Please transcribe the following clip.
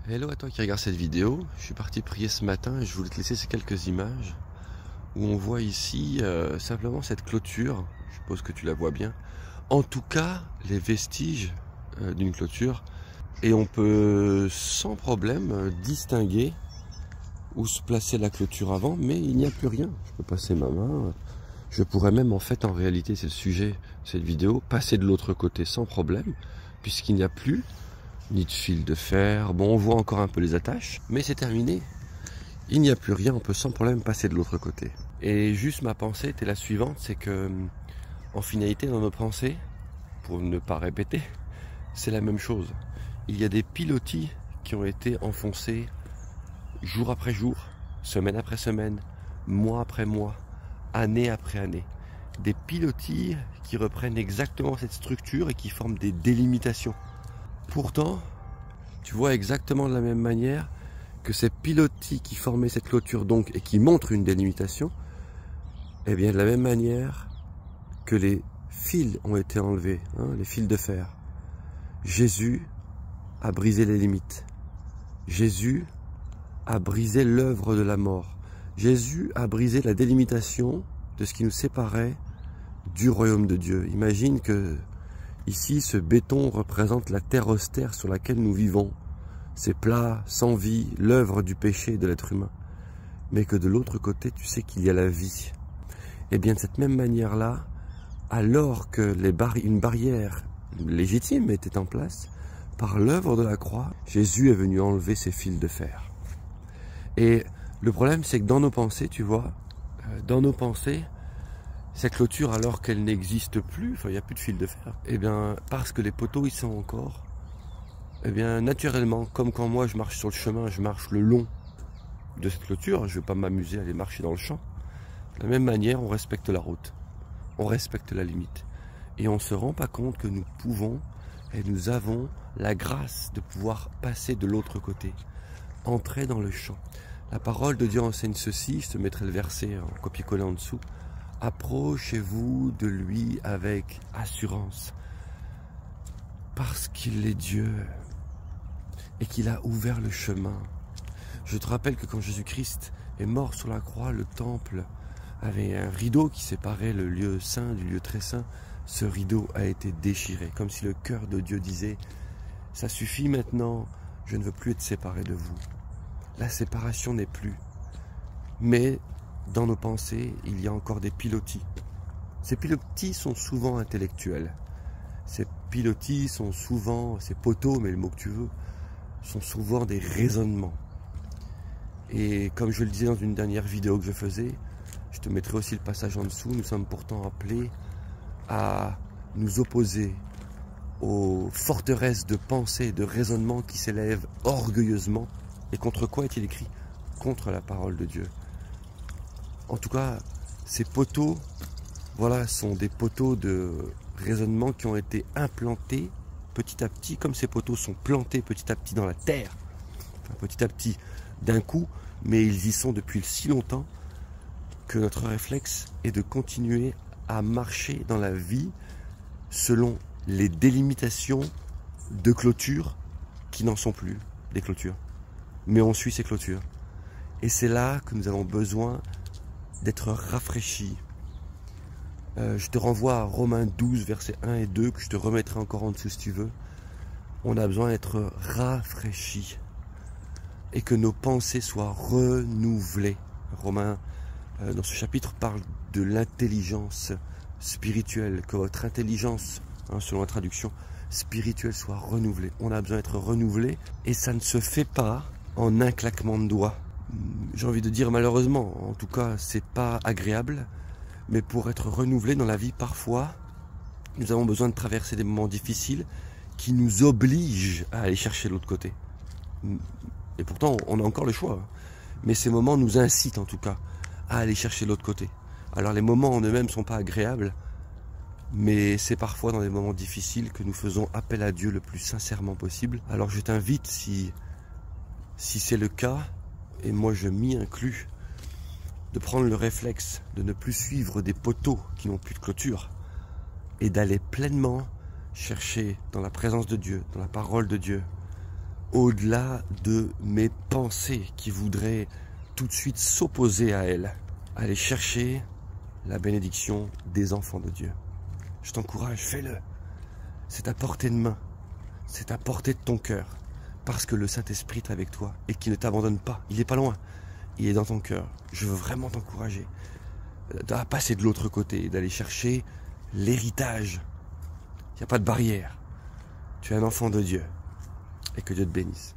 Hello à toi qui regarde cette vidéo. Je suis parti prier ce matin et je voulais te laisser ces quelques images où on voit ici simplement cette clôture. Je suppose que tu la vois bien. En tout cas, les vestiges d'une clôture. Et on peut sans problème distinguer où se plaçait la clôture avant, mais il n'y a plus rien. Je peux passer ma main. Je pourrais même en réalité, c'est le sujet de cette vidéo, passer de l'autre côté sans problème, puisqu'il n'y a plus ni de fil de fer. Bon, on voit encore un peu les attaches, mais c'est terminé. Il n'y a plus rien, on peut sans problème passer de l'autre côté. Et juste ma pensée était la suivante, c'est que en finalité dans nos pensées, pour ne pas répéter, c'est la même chose. Il y a des pilotis qui ont été enfoncés jour après jour, semaine après semaine, mois après mois, année après année. Des pilotis qui reprennent exactement cette structure et qui forment des délimitations. Pourtant, tu vois exactement de la même manière que ces pilotis qui formaient cette clôture donc et qui montrent une délimitation, eh bien de la même manière que les fils ont été enlevés, les fils de fer. Jésus a brisé les limites. Jésus a brisé l'œuvre de la mort. Jésus a brisé la délimitation de ce qui nous séparait du royaume de Dieu. Imagine que ici, ce béton représente la terre austère sur laquelle nous vivons. C'est plat, sans vie, l'œuvre du péché de l'être humain. Mais que de l'autre côté, tu sais qu'il y a la vie. Et bien de cette même manière-là, alors que une barrière légitime était en place, par l'œuvre de la croix, Jésus est venu enlever ces fils de fer. Et le problème, c'est que dans nos pensées, tu vois, dans nos pensées, cette clôture, alors qu'elle n'existe plus, enfin il n'y a plus de fil de fer, eh bien parce que les poteaux ils sont encore, eh bien naturellement, comme quand moi je marche sur le chemin, je marche le long de cette clôture, je ne vais pas m'amuser à aller marcher dans le champ. De la même manière, on respecte la route, on respecte la limite. Et on ne se rend pas compte que nous pouvons et nous avons la grâce de pouvoir passer de l'autre côté, entrer dans le champ. La parole de Dieu enseigne ceci, je te mettrai le verset en copier-coller en dessous. Approchez-vous de lui avec assurance, parce qu'il est Dieu et qu'il a ouvert le chemin. Je te rappelle que quand Jésus-Christ est mort sur la croix, le temple avait un rideau qui séparait le lieu saint du lieu très saint. Ce rideau a été déchiré, comme si le cœur de Dieu disait « Ça suffit maintenant, je ne veux plus être séparé de vous. » La séparation n'est plus. Mais dans nos pensées, il y a encore des pilotis. Ces pilotis sont souvent intellectuels. Ces pilotis sont souvent, ces poteaux, mais le mot que tu veux, sont souvent des raisonnements. Et comme je le disais dans une dernière vidéo que je faisais, je te mettrai aussi le passage en dessous, nous sommes pourtant appelés à nous opposer aux forteresses de pensée et de raisonnement qui s'élèvent orgueilleusement. Et contre quoi est-il écrit? Contre la parole de Dieu. En tout cas, ces poteaux, voilà, sont des poteaux de raisonnement qui ont été implantés petit à petit, comme ces poteaux sont plantés petit à petit dans la terre, enfin, petit à petit d'un coup, mais ils y sont depuis si longtemps que notre réflexe est de continuer à marcher dans la vie selon les délimitations de clôtures qui n'en sont plus des clôtures. Mais on suit ces clôtures. Et c'est là que nous avons besoin d'être rafraîchis. Je te renvoie à Romains 12, versets 1 et 2, que je te remettrai encore en dessous si tu veux. On a besoin d'être rafraîchis et que nos pensées soient renouvelées. Romains, dans ce chapitre, parle de l'intelligence spirituelle, que votre intelligence, selon la traduction, spirituelle soit renouvelée. On a besoin d'être renouvelé et ça ne se fait pas en un claquement de doigts. J'ai envie de dire malheureusement, en tout cas c'est pas agréable, mais pour être renouvelé dans la vie parfois, nous avons besoin de traverser des moments difficiles qui nous obligent à aller chercher l'autre côté. Et pourtant on a encore le choix, mais ces moments nous incitent en tout cas à aller chercher l'autre côté. Alors les moments en eux-mêmes ne sont pas agréables, mais c'est parfois dans des moments difficiles que nous faisons appel à Dieu le plus sincèrement possible. Alors je t'invite, si c'est le cas, et moi je m'y inclus, de prendre le réflexe de ne plus suivre des poteaux qui n'ont plus de clôture et d'aller pleinement chercher dans la présence de Dieu, dans la parole de Dieu, au-delà de mes pensées qui voudraient tout de suite s'opposer à elle. Aller chercher la bénédiction des enfants de Dieu. Je t'encourage, fais-le. C'est à portée de main. C'est à portée de ton cœur. Parce que le Saint-Esprit est avec toi et qu'il ne t'abandonne pas. Il n'est pas loin. Il est dans ton cœur. Je veux vraiment t'encourager à passer de l'autre côté, d'aller chercher l'héritage. Il n'y a pas de barrière. Tu es un enfant de Dieu. Et que Dieu te bénisse.